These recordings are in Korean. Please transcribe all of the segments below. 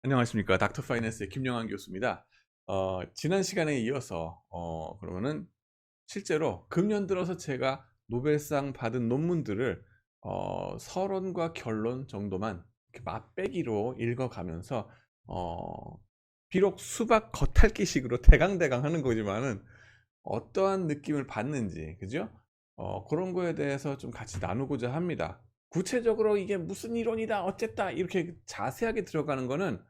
안녕하십니까. 닥터 파이낸스의 김영환 교수입니다. 지난 시간에 이어서 그러면은 실제로 금년 들어서 제가 노벨상 받은 논문들을 서론과 결론 정도만 이렇게 맛배기로 읽어가면서 비록 수박 겉핥기식으로 대강대강 하는 거지만은 어떠한 느낌을 받는지, 그죠? 그런 거에 대해서 좀 같이 나누고자 합니다. 구체적으로 이게 무슨 이론이다, 어쨌다, 이렇게 자세하게 들어가는 거는,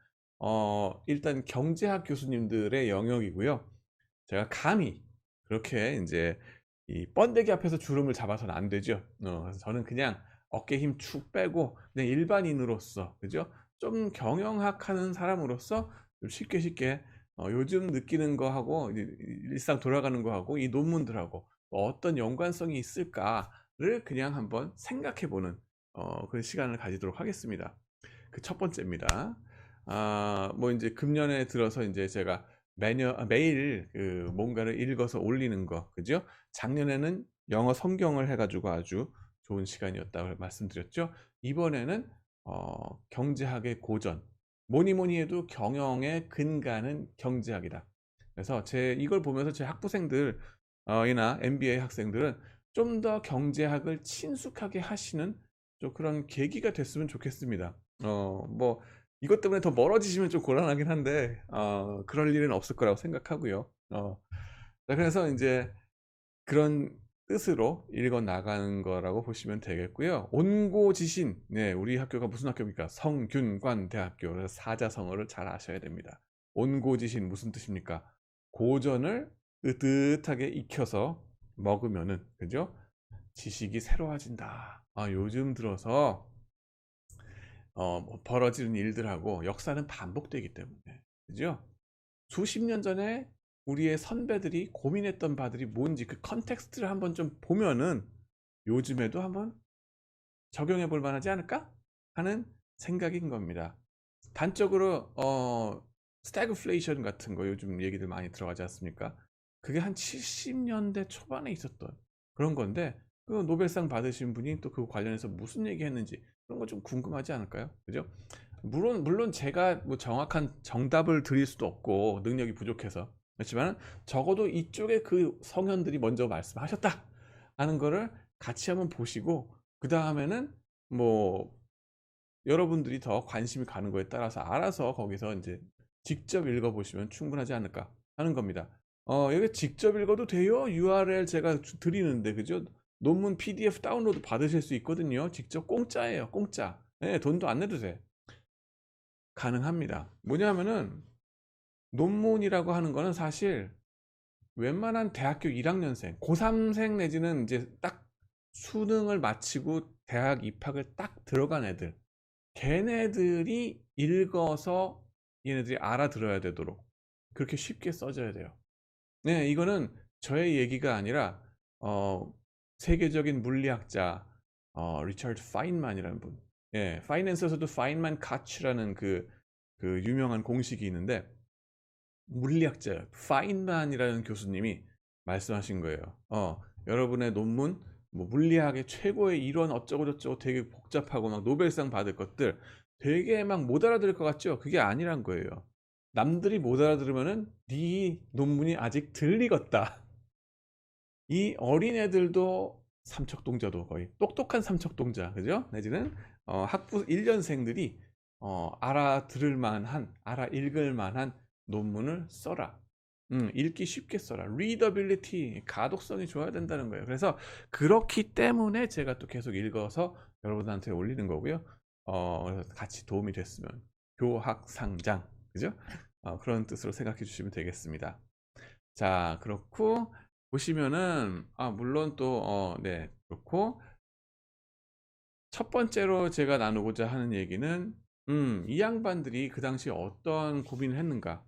일단 경제학 교수님들의 영역이고요. 제가 감히 그렇게 이제 이 번데기 앞에서 주름을 잡아서는 안 되죠. 그래서 저는 그냥 어깨 힘 축 빼고 그냥 일반인으로서, 그죠? 좀 경영학 하는 사람으로서 좀 쉽게 쉽게 요즘 느끼는 거하고 일상 돌아가는 거하고 이 논문들하고 어떤 연관성이 있을까를 그냥 한번 생각해보는 그런 시간을 가지도록 하겠습니다. 그 첫 번째입니다. 뭐 이제 금년에 들어서 이제 제가 매일 그 뭔가를 읽어서 올리는 거, 그죠? 작년에는 영어 성경을 해가지고 아주 좋은 시간이었다고 말씀드렸죠. 이번에는 경제학의 고전. 뭐니 뭐니 해도 경영의 근간은 경제학이다. 그래서 이걸 보면서 제 학부생들 이나 MBA 학생들은 좀 더 경제학을 친숙하게 하시는 좀 그런 계기가 됐으면 좋겠습니다. 뭐 이것 때문에 더 멀어지시면 좀 곤란하긴 한데 그럴 일은 없을 거라고 생각하고요. 그래서 이제 그런 뜻으로 읽어 나가는 거라고 보시면 되겠고요. 온고지신, 네, 우리 학교가 무슨 학교입니까? 성균관대학교. 그래서 사자성어를 잘 아셔야 됩니다. 온고지신 무슨 뜻입니까? 고전을 으뜻하게 익혀서 먹으면은, 그죠? 지식이 새로워진다. 요즘 들어서 뭐 벌어지는 일들하고 역사는 반복되기 때문에, 그죠? 수십 년 전에 우리의 선배들이 고민했던 바들이 뭔지 그 컨텍스트를 한번 좀 보면은 요즘에도 한번 적용해 볼 만하지 않을까 하는 생각인 겁니다. 단적으로 스태그플레이션 같은 거 요즘 얘기들 많이 들어가지 않습니까? 그게 한 70년대 초반에 있었던 그런 건데 그 노벨상 받으신 분이 또 그 관련해서 무슨 얘기 했는지 그런 거 좀 궁금하지 않을까요? 그죠? 물론 제가 뭐 정확한 정답을 드릴 수도 없고 능력이 부족해서 그렇지만 적어도 이쪽에 그 성현들이 먼저 말씀하셨다 하는 거를 같이 한번 보시고 그 다음에는 뭐 여러분들이 더 관심이 가는 거에 따라서 알아서 거기서 이제 직접 읽어보시면 충분하지 않을까 하는 겁니다. 여기 직접 읽어도 돼요. URL 제가 드리는데, 그죠? 논문 PDF 다운로드 받으실 수 있거든요. 직접 공짜예요. 공짜. 네, 돈도 안 내도 돼. 가능합니다. 뭐냐면은 논문이라고 하는 거는 사실 웬만한 대학교 1학년생, 고3생 내지는 이제 딱 수능을 마치고 대학 입학을 딱 들어간 애들, 걔네들이 읽어서 얘네들이 알아들어야 되도록 그렇게 쉽게 써져야 돼요. 네, 이거는 저의 얘기가 아니라 세계적인 물리학자 리처드 파인만이라는 분. 예, 파이낸스에서도 파인만 카츠라는 그 유명한 공식이 있는데 물리학자 파인만이라는 교수님이 말씀하신 거예요. 여러분의 논문 뭐 물리학의 최고의 이론 어쩌고저쩌고 되게 복잡하고 막 노벨상 받을 것들 되게 막 못 알아들을 것 같죠? 그게 아니란 거예요. 남들이 못 알아들으면은 네 논문이 아직 덜 익었다. 이 어린애들도 삼척동자도 거의 똑똑한 삼척동자, 그죠? 내지는 학부 1년생들이 알아들을 만한, 알아 읽을 만한 논문을 써라. 읽기 쉽게 써라. 리더빌리티, 가독성이 좋아야 된다는 거예요. 그래서 그렇기 때문에 제가 또 계속 읽어서 여러분한테 올리는 거고요. 그래서 같이 도움이 됐으면 교학상장, 그죠? 그런 뜻으로 생각해 주시면 되겠습니다. 자, 그렇고 보시면은 물론 또 네, 그렇고 첫 번째로 제가 나누고자 하는 얘기는 이 양반들이 그 당시에 어떤 고민을 했는가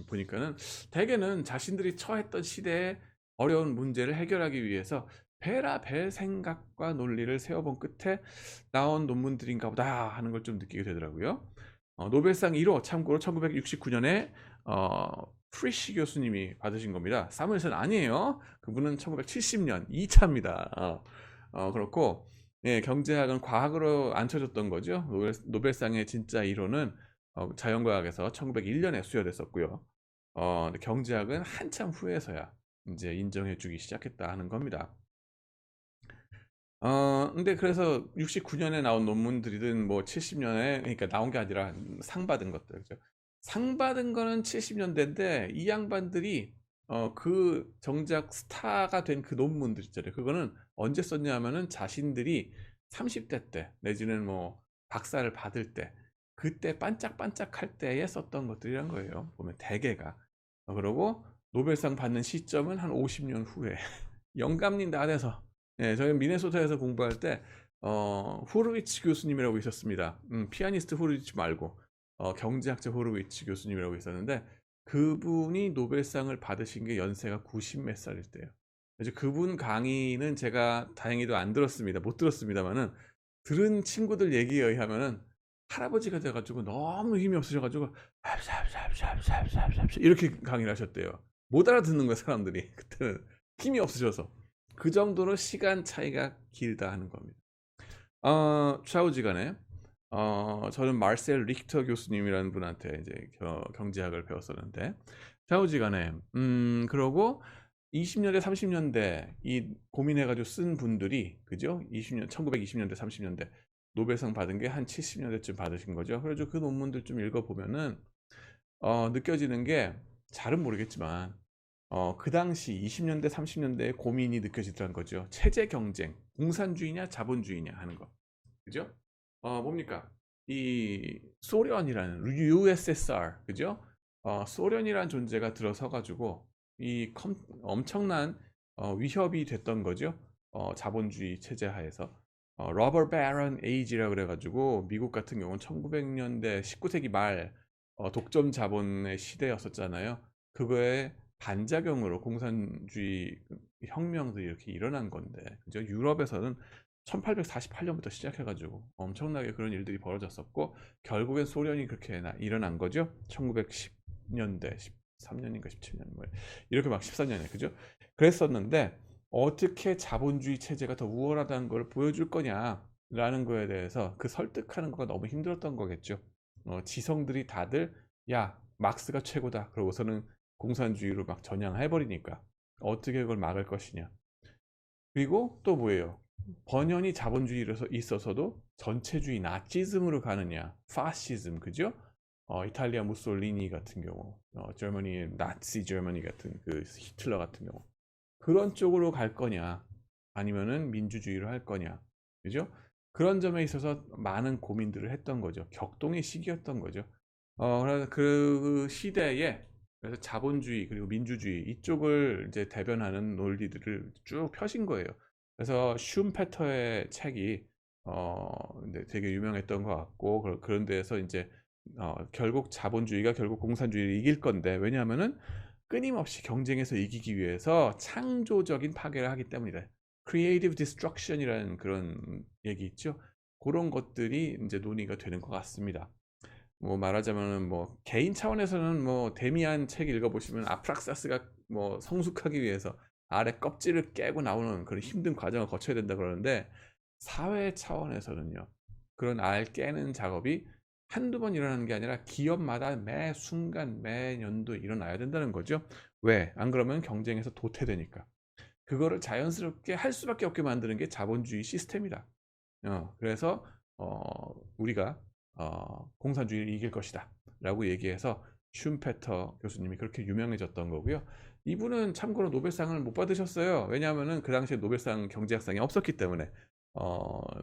보니까는 대개는 자신들이 처했던 시대의 어려운 문제를 해결하기 위해서 베라벨 생각과 논리를 세워본 끝에 나온 논문들인가 보다 하는 걸 좀 느끼게 되더라고요. 노벨상 1호 참고로 1969년에 프리시 교수님이 받으신 겁니다. 사무엘son 아니에요. 그분은 1970년 2차입니다. 그렇고 예, 경제학은 과학으로 앉혀졌던 거죠. 노벨상의 진짜 이론은 자연과학에서 1901년에 수여됐었고요. 근데 경제학은 한참 후에서야 이제 인정해주기 시작했다 하는 겁니다. 근데 그래서 69년에 나온 논문들이든 뭐 70년에 그러니까 나온 게 아니라 상 받은 것들, 그죠? 상 받은 거는 70년대인데 이 양반들이 그 정작 스타가 된 그 논문들 있잖아요. 그거는 언제 썼냐 하면은 자신들이 30대 때 내지는 뭐 박사를 받을 때 그때 반짝반짝할 때에 썼던 것들이란 거예요. 보면 대개가. 그러고 노벨상 받는 시점은 한 50년 후에 영감님 나대서 예, 저희 미네소타에서 공부할 때 후르위츠 교수님이라고 있었습니다. 피아니스트 후르위츠 말고 경제학자 후르위츠 교수님이라고 있었는데 그분이 노벨상을 받으신 게 연세가 90 몇 살일 때예요. 그래서 그분 강의는 제가 다행히도 안 들었습니다. 못 들었습니다만은 들은 친구들 얘기에 의하면은 할아버지가 돼가지고 너무 힘이 없으셔가지고 이렇게 강의를 하셨대요. 못 알아듣는 거야 사람들이. 그때는 힘이 없으셔서. 그 정도로 시간 차이가 길다 하는 겁니다. 좌우지간에 저는 마르셀 리히터 교수님이라는 분한테 이제 경제학을 배웠었는데 좌우지간에 그러고 20년대 30년대 이 고민해가지고 쓴 분들이 그죠? 1920년대 30년대 노벨상 받은 게 한 70년대쯤 받으신 거죠. 그래서 그 논문들 좀 읽어보면은 느껴지는 게 잘은 모르겠지만 그 당시 20년대 30년대의 고민이 느껴지더라는 거죠. 체제 경쟁, 공산주의냐 자본주의냐 하는 거. 그죠? 뭡니까? 이 소련이라는 USSR, 그죠? 소련이라는 존재가 들어서 가지고 이 엄청난 위협이 됐던 거죠. 자본주의 체제 하에서. 러버 베런 에이지라 그래 가지고 미국 같은 경우는 1900년대 19세기 말 독점 자본의 시대였었잖아요. 그거에 반작용으로 공산주의 혁명들이 이렇게 일어난 건데, 그죠? 유럽에서는 1848년부터 시작해가지고 엄청나게 그런 일들이 벌어졌었고, 결국엔 소련이 그렇게 일어난 거죠. 1910년대, 13년인가 17년, 뭐 이렇게 막 14년에, 그죠? 그랬었는데, 어떻게 자본주의 체제가 더 우월하다는 걸 보여줄 거냐라는 거에 대해서 그 설득하는 거가 너무 힘들었던 거겠죠. 지성들이 다들, 야, 막스가 최고다. 그러고서는 공산주의로 막 전향해버리니까 어떻게 그걸 막을 것이냐. 그리고 또 뭐예요? 번연이 자본주의로 있어서도 전체주의 나치즘으로 가느냐, 파시즘, 그죠? 이탈리아 무솔리니 같은 경우, 저머니 나치 저머니 같은 그 히틀러 같은 경우 그런 쪽으로 갈 거냐, 아니면은 민주주의로 할 거냐, 그죠? 그런 점에 있어서 많은 고민들을 했던 거죠. 격동의 시기였던 거죠. 그래서 그 시대에 그래서 자본주의 그리고 민주주의 이쪽을 이제 대변하는 논리들을 쭉 펴신 거예요. 그래서 슌페터의 책이 근데 되게 유명했던 것 같고 그런 데에서 이제 결국 자본주의가 결국 공산주의를 이길 건데 왜냐하면은 끊임없이 경쟁에서 이기기 위해서 창조적인 파괴를 하기 때문이다. Creative Destruction이라는 그런 얘기 있죠. 그런 것들이 이제 논의가 되는 것 같습니다. 뭐 말하자면은 뭐 개인 차원에서는 뭐 데미안 책 읽어보시면 아프락사스가 뭐 성숙하기 위해서 아래 껍질을 깨고 나오는 그런 힘든 과정을 거쳐야 된다 그러는데 사회 차원에서는요 그런 알 깨는 작업이 한두 번 일어나는 게 아니라 기업마다 매 순간 매 년도 일어나야 된다는 거죠. 왜? 안 그러면 경쟁에서 도태되니까. 그거를 자연스럽게 할 수밖에 없게 만드는 게 자본주의 시스템이다. 그래서 우리가 공산주의를 이길 것이다 라고 얘기해서 슌페터 교수님이 그렇게 유명해졌던 거고요. 이분은 참고로 노벨상을 못 받으셨어요. 왜냐하면 그 당시에 노벨상 경제학상이 없었기 때문에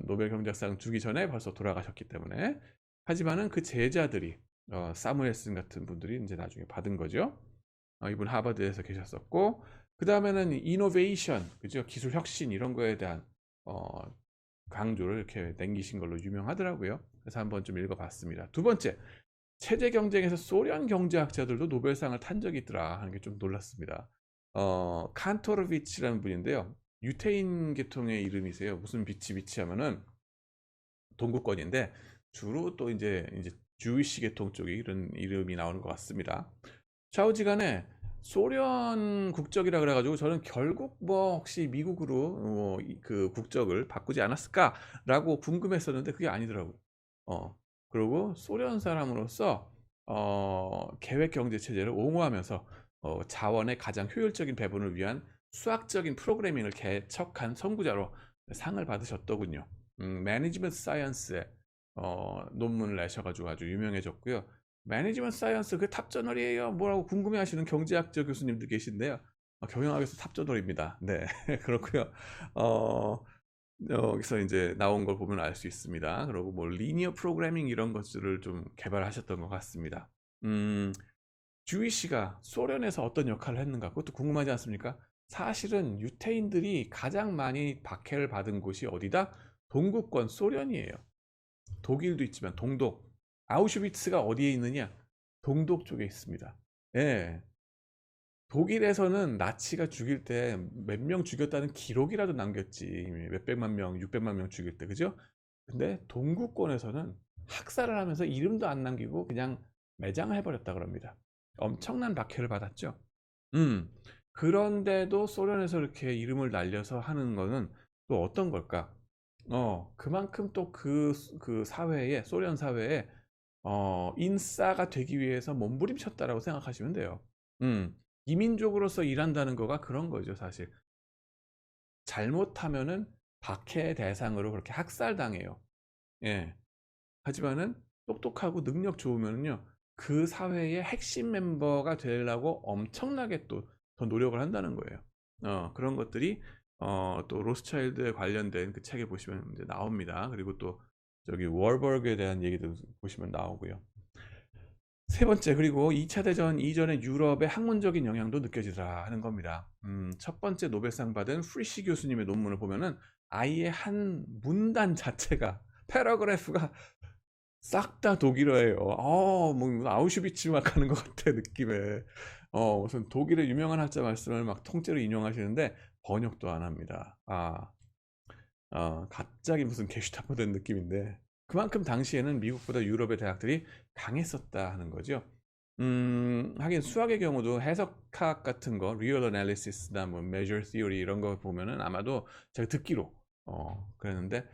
노벨 경제학상 주기 전에 벌써 돌아가셨기 때문에. 하지만은 그 제자들이 사무엘슨 같은 분들이 이제 나중에 받은 거죠. 이분 하버드에서 계셨었고 그 다음에는 이노베이션, 그죠? 기술 혁신 이런 거에 대한 강조를 이렇게 남기신 걸로 유명하더라고요. 그래서 한번 좀 읽어봤습니다. 두 번째, 체제 경쟁에서 소련 경제학자들도 노벨상을 탄 적이 있더라 하는 게 좀 놀랐습니다. 칸토르비치라는 분인데요. 유태인 계통의 이름이세요. 무슨 비치 하면은 동구권인데 주로 또 이제 주이시 계통 쪽이 이런 이름이 나오는 것 같습니다. 좌우지간에 소련 국적이라 그래가지고 저는 결국 뭐 혹시 미국으로 그 국적을 바꾸지 않았을까라고 궁금했었는데 그게 아니더라고요. 그리고 소련 사람으로서 계획 경제 체제를 옹호하면서 자원의 가장 효율적인 배분을 위한 수학적인 프로그래밍을 개척한 선구자로 상을 받으셨더군요. 매니지먼트 사이언스에 논문을 내셔가지고 아주 유명해졌고요. 매니지먼트 사이언스 그 탑저널이에요. 뭐라고 궁금해하시는 경제학자 교수님도 계신데요. 경영학에서 탑저널입니다. 네, 그렇고요. 여기서 이제 나온 걸 보면 알 수 있습니다. 그리고 뭐 리니어 프로그래밍 이런 것들을 좀 개발하셨던 것 같습니다. 주위 씨가 소련에서 어떤 역할을 했는가 그것도 궁금하지 않습니까? 사실은 유태인들이 가장 많이 박해를 받은 곳이 어디다? 동구권 소련이에요. 독일도 있지만 동독. 아우슈비츠가 어디에 있느냐? 동독 쪽에 있습니다. 예. 독일에서는 나치가 죽일 때 몇 명 죽였다는 기록이라도 남겼지. 몇백만 명, 600만 명 죽일 때, 그죠? 근데 동구권에서는 학살을 하면서 이름도 안 남기고 그냥 매장을 해버렸다 그럽니다. 엄청난 박해를 받았죠. 음. 그런데도 소련에서 이렇게 이름을 날려서 하는 거는 또 어떤 걸까? 그만큼 또 그 사회에, 소련 사회에, 인싸가 되기 위해서 몸부림쳤다라고 생각하시면 돼요. 음. 이민족으로서 일한다는 거가 그런 거죠, 사실. 잘못하면은 박해 대상으로 그렇게 학살당해요. 예. 하지만은 똑똑하고 능력 좋으면요, 그 사회의 핵심 멤버가 되려고 엄청나게 또 더 노력을 한다는 거예요. 그런 것들이 또 로스차일드에 관련된 그 책에 보시면 이제 나옵니다. 그리고 또 저기 월버그에 대한 얘기도 보시면 나오고요. 세 번째, 그리고 2차 대전 이전의 유럽의 학문적인 영향도 느껴지더라 하는 겁니다. 첫 번째 노벨상 받은 프리시 교수님의 논문을 보면은 아예 한 문단 자체가 패러그래프가 싹 다 독일어예요. 뭐 아우슈비츠 막 하는 것 같아 느낌에. 무슨 독일의 유명한 학자 말씀을 막 통째로 인용하시는데 번역도 안 합니다. 갑자기 무슨 게슈타포 된 느낌인데 그만큼 당시에는 미국보다 유럽의 대학들이 강했었다 하는 거죠. 하긴 수학의 경우도 해석학 같은 거, Real Analysis나 뭐 Measure Theory 이런 거 보면은 아마도 제가 듣기로 그랬는데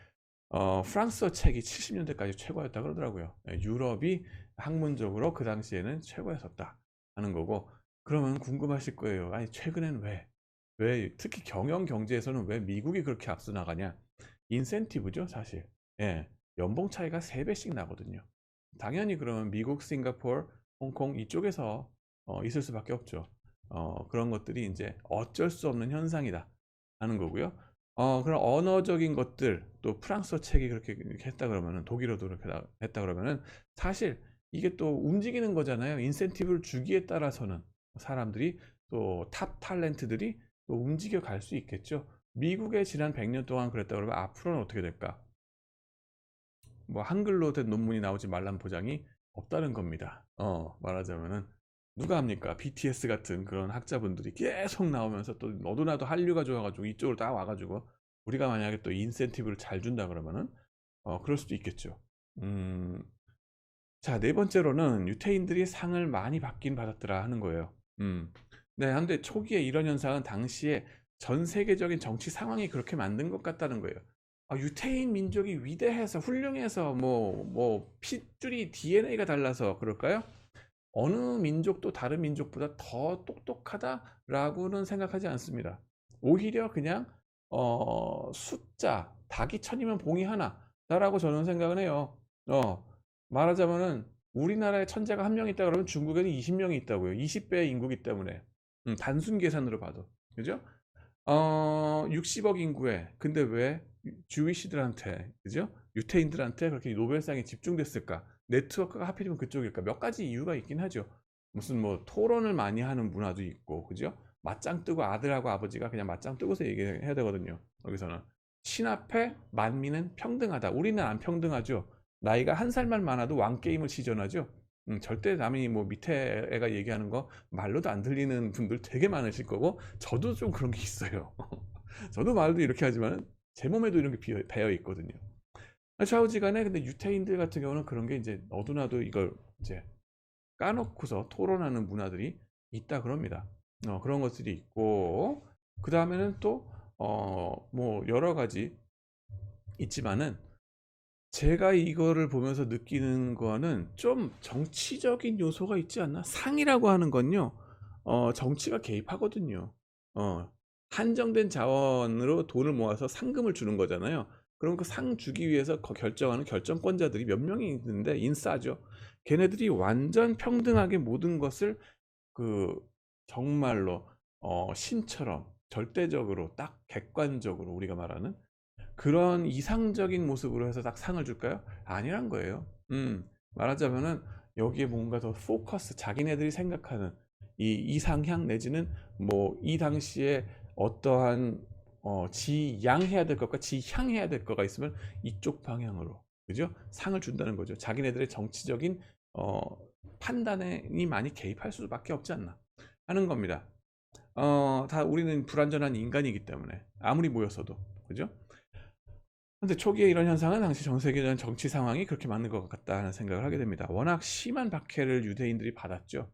프랑스어 책이 70년대까지 최고였다 그러더라고요. 유럽이 학문적으로 그 당시에는 최고였었다 하는 거고 그러면 궁금하실 거예요. 아니 최근엔 왜 특히 경영 경제에서는 왜 미국이 그렇게 앞서 나가냐? 인센티브죠, 사실. 예. 연봉 차이가 3배씩 나거든요. 당연히 그러면 미국, 싱가포르, 홍콩 이쪽에서 있을 수밖에 없죠. 그런 것들이 이제 어쩔 수 없는 현상이다 하는 거고요. 그런 언어적인 것들, 또 프랑스어 책이 그렇게 했다 그러면은, 독일어도 그렇게 했다 그러면은, 사실 이게 또 움직이는 거잖아요. 인센티브를 주기에 따라서는 사람들이 또 탑 탤런트들이 또 움직여 갈 수 있겠죠. 미국의 지난 100년 동안 그랬다 그러면 앞으로는 어떻게 될까? 뭐 한글로 된 논문이 나오지 말란 보장이 없다는 겁니다. 말하자면은 누가 합니까? BTS 같은 그런 학자분들이 계속 나오면서 또 너도 나도 한류가 좋아가지고 이쪽으로 다 와가지고 우리가 만약에 또 인센티브를 잘 준다 그러면은 그럴 수도 있겠죠. 음, 자, 네 번째로는 유태인들이 상을 많이 받긴 받았더라 하는 거예요. 네, 근데 초기에 이런 현상은 당시에 전 세계적인 정치 상황이 그렇게 만든 것 같다는 거예요. 유태인 민족이 위대해서 훌륭해서 뭐 핏줄이 DNA가 달라서 그럴까요? 어느 민족도 다른 민족보다 더 똑똑하다라고는 생각하지 않습니다. 오히려 그냥 숫자 닭이 천이면 봉이 하나다라고 저는 생각을 해요. 말하자면은 우리나라에 천재가 한 명 있다 그러면 중국에는 20명이 있다고요. 20배의 인구기 때문에. 단순 계산으로 봐도. 그죠? 60억 인구에 근데 왜 주위시들한테 그죠? 유태인들한테 그렇게 노벨상이 집중됐을까? 네트워크가 하필이면 그쪽일까? 몇 가지 이유가 있긴 하죠. 무슨 뭐 토론을 많이 하는 문화도 있고 그죠? 맞짱 뜨고 아들하고 아버지가 그냥 맞짱 뜨고서 얘기해야 되거든요. 여기서는 신 앞에 만민은 평등하다. 우리는 안 평등하죠. 나이가 한 살만 많아도 왕게임을 시전하죠. 절대 남이 뭐 밑에 애가 얘기하는 거 말로도 안 들리는 분들 되게 많으실 거고 저도 좀 그런 게 있어요. 저도 말도 이렇게 하지만 제 몸에도 이런 게 배어 있거든요. 좌우지간에 근데 유태인들 같은 경우는 그런 게 이제 너도나도 이걸 이제 까놓고서 토론하는 문화들이 있다 그럽니다. 그런 것들이 있고 그 다음에는 또 뭐 여러 가지 있지만은 제가 이거를 보면서 느끼는 거는 좀 정치적인 요소가 있지 않나? 상이라고 하는 건요. 정치가 개입하거든요. 어 한정된 자원으로 돈을 모아서 상금을 주는 거잖아요. 그럼 그 상 주기 위해서 결정하는 결정권자들이 몇 명이 있는데 인싸죠. 걔네들이 완전 평등하게 모든 것을 그 정말로 신처럼 절대적으로 딱 객관적으로 우리가 말하는 그런 이상적인 모습으로 해서 딱 상을 줄까요? 아니란 거예요. 말하자면은 여기에 뭔가 더 포커스, 자기네들이 생각하는 이 이상향 내지는 뭐 이 당시에 어떠한 지양해야 될 것과 지향해야 될 거가 있으면 이쪽 방향으로, 그죠? 상을 준다는 거죠. 자기네들의 정치적인 어, 판단이 많이 개입할 수밖에 없지 않나 하는 겁니다. 다 우리는 불완전한 인간이기 때문에 아무리 모였어도, 그죠? 근데 초기에 이런 현상은 당시 전 세계적인 정치 상황이 그렇게 맞는 것 같다 하는 생각을 하게 됩니다. 워낙 심한 박해를 유대인들이 받았죠.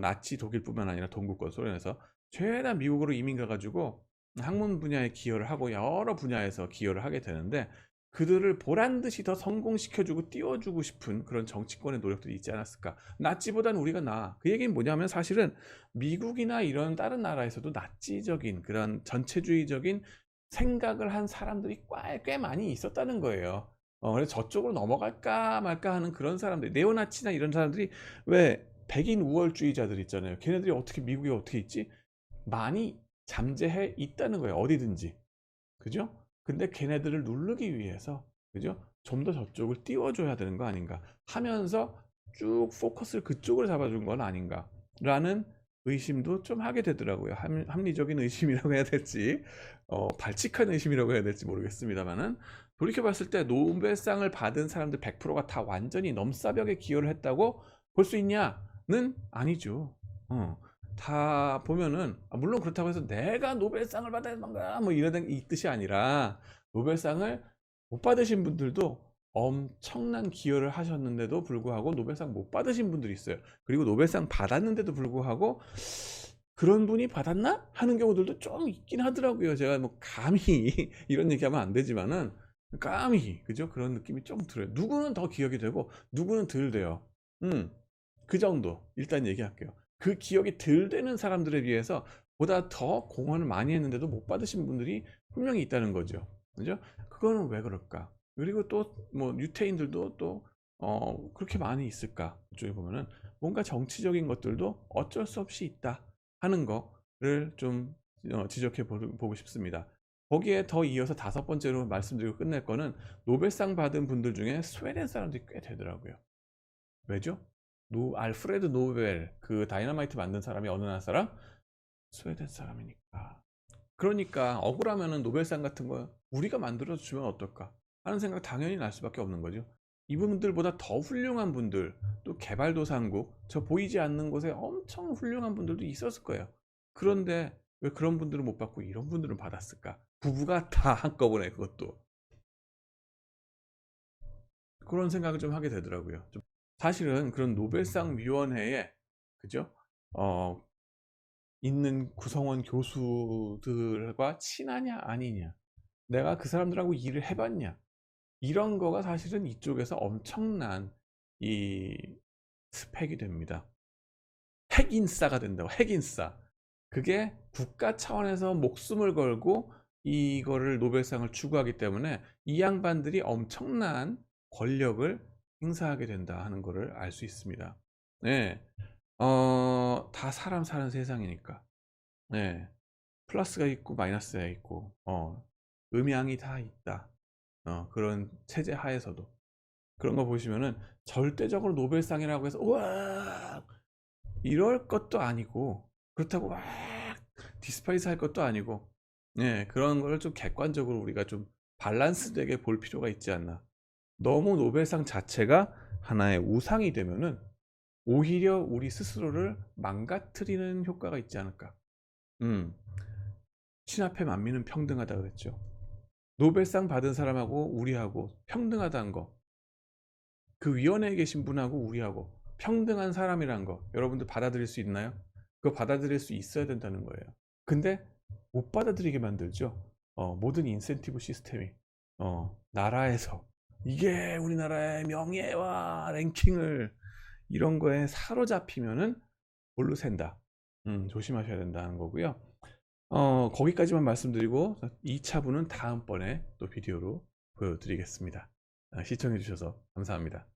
나치 독일뿐만 아니라 동구권 소련에서 죄다 미국으로 이민 가가지고 학문 분야에 기여를 하고 여러 분야에서 기여를 하게 되는데, 그들을 보란 듯이 더 성공시켜주고 띄워주고 싶은 그런 정치권의 노력들이 있지 않았을까. 나치보다는 우리가 나아. 그 얘기는 뭐냐면 사실은 미국이나 이런 다른 나라에서도 나치적인 그런 전체주의적인 생각을 한 사람들이 꽤 많이 있었다는 거예요. 그래서 저쪽으로 넘어갈까 말까 하는 그런 사람들, 네오나치나 이런 사람들이 왜 백인 우월주의자들 있잖아요. 걔네들이 어떻게 미국에 어떻게 있지? 많이 잠재해 있다는 거예요. 어디든지. 그죠? 근데 걔네들을 누르기 위해서, 그죠? 좀 더 저쪽을 띄워줘야 되는 거 아닌가 하면서 쭉 포커스를 그쪽으로 잡아준 건 아닌가 라는 의심도 좀 하게 되더라고요. 합리적인 의심이라고 해야 될지 발칙한 의심이라고 해야 될지 모르겠습니다만은, 돌이켜봤을 때 노벨상을 받은 사람들 100%가 다 완전히 넘사벽에 기여를 했다고 볼 수 있냐는 아니죠. 다 보면은 물론 그렇다고 해서 내가 노벨상을 받아야 뭔가 뭐 이런 이 뜻이 아니라, 노벨상을 못 받으신 분들도 엄청난 기여를 하셨는데도 불구하고 노벨상 못 받으신 분들이 있어요. 그리고 노벨상 받았는데도 불구하고 그런 분이 받았나 하는 경우들도 좀 있긴 하더라고요. 제가 뭐 감히 이런 얘기하면 안 되지만은 감히, 그죠? 그런 느낌이 좀 들어요. 누구는 더 기억이 되고 누구는 덜 돼요. 그 정도 일단 얘기할게요. 그 기억이 덜 되는 사람들에 비해서 보다 더 공헌을 많이 했는데도 못 받으신 분들이 분명히 있다는 거죠. 그죠? 그거는 왜 그럴까? 그리고 또 뭐 유태인들도 또 그렇게 많이 있을까? 이쪽에 보면은 뭔가 정치적인 것들도 어쩔 수 없이 있다 하는 거를 좀 지적해 보고 싶습니다. 거기에 더 이어서 다섯 번째로 말씀드리고 끝낼 거는, 노벨상 받은 분들 중에 스웨덴 사람들이 꽤 되더라고요. 왜죠? 알프레드 노벨, 그 다이너마이트 만든 사람이 어느 나라 사람? 스웨덴 사람이니까. 그러니까 억울하면은 노벨상 같은 거 우리가 만들어 주면 어떨까 하는 생각 당연히 날 수밖에 없는 거죠. 이분들보다 더 훌륭한 분들, 또 개발도상국, 저 보이지 않는 곳에 엄청 훌륭한 분들도 있었을 거예요. 그런데 왜 그런 분들은 못 받고 이런 분들은 받았을까? 부부가 다 한꺼번에, 그것도. 그런 생각을 좀 하게 되더라고요. 사실은 그런 노벨상 위원회에, 그죠? 어, 있는 구성원 교수들과 친하냐 아니냐, 내가 그 사람들하고 일을 해봤냐, 이런 거가 사실은 이쪽에서 엄청난 이 스펙이 됩니다. 핵인싸가 된다고. 핵인싸. 그게 국가 차원에서 목숨을 걸고 이거를 노벨상을 추구하기 때문에 이 양반들이 엄청난 권력을 행사하게 된다 하는 것을 알 수 있습니다. 네. 다 사람 사는 세상이니까. 네. 플러스가 있고 마이너스가 있고, 음양이 다 있다. 그런 체제 하에서도. 그런 거 보시면은 절대적으로 노벨상이라고 해서 우와 이럴 것도 아니고, 그렇다고 막 디스파이스 할 것도 아니고, 예, 그런 걸 좀 객관적으로 우리가 좀 밸런스 되게 볼 필요가 있지 않나. 너무 노벨상 자체가 하나의 우상이 되면은 오히려 우리 스스로를 망가뜨리는 효과가 있지 않을까. 음, 친합해 만민은 평등하다 그랬죠. 노벨상 받은 사람하고 우리하고 평등하다는 거, 그 위원회에 계신 분하고 우리하고 평등한 사람이란 거, 여러분들 받아들일 수 있나요? 그거 받아들일 수 있어야 된다는 거예요. 근데 못 받아들이게 만들죠. 모든 인센티브 시스템이 나라에서 이게 우리나라의 명예와 랭킹을 이런 거에 사로잡히면은 볼로 샌다. 조심하셔야 된다는 거고요. 거기까지만 말씀드리고 2차분은 다음번에 또 비디오로 보여드리겠습니다. 시청해 주셔서 감사합니다.